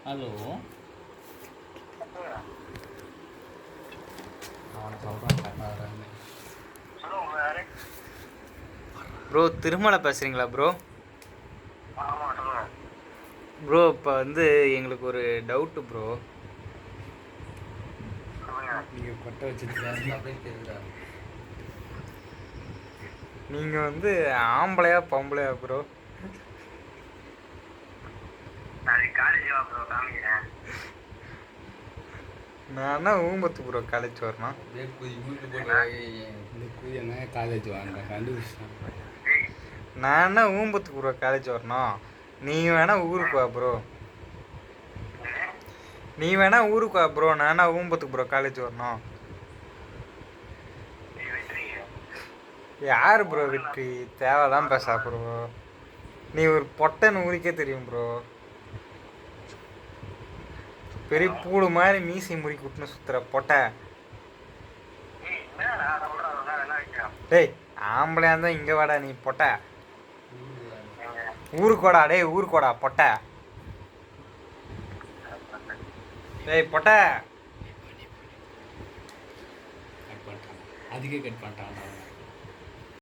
Hello அவனை சொல்கிறான் கட்டாடுறான்னு. Bro Thirumalai பேசுகிறீங்களா ப்ரோ? ப்ரோ இப்போ வந்து எங்களுக்கு ஒரு டவுட்டு ப்ரோ. நீங்கள் கொட்டை வச்சுருக்காங்க அப்படியே தெரியுதா? நீங்கள் வந்து ஆம்பளையா பொம்பளையா ப்ரோ? நான் ஊம்பத்து ப்ரோ காலேஜ் வரணும். அப்படியே மூட்டு போட்டு இந்த குதியனா காலேஜ் வாங்க கண்டுபிடிச்சான். நான் ஊம்பத்துக்கு ப்ரோ காலேஜ் வரணும். நீ வேணா ஊருக்கு வா ப்ரோ. நீ வேணா ஊருக்கு வா ப்ரோ. நானா ஊம்பத்துக்கு ப்ரோ காலேஜ் வரணும். யார் ப்ரோ வெற்றி? தேவைதான் பேசா ப்ரோ. நீ ஒரு பொட்டைன்னு ஊருக்கே தெரியும் ப்ரோ. பெரிய பூடு மாதிரி மீசி முறி குட்டுன்னு சுத்துற பொட்டை. டேய் ஆம்பளையா இருந்தா இங்க வாடா நீ பொட்டை. ஊருக்கோடா டேய் ஊருக்கோடா பொட்டை. டேய் பொட்டை. கட் பண்ணிட்டான். அதுக்கே கட் பண்ணிட்டான்.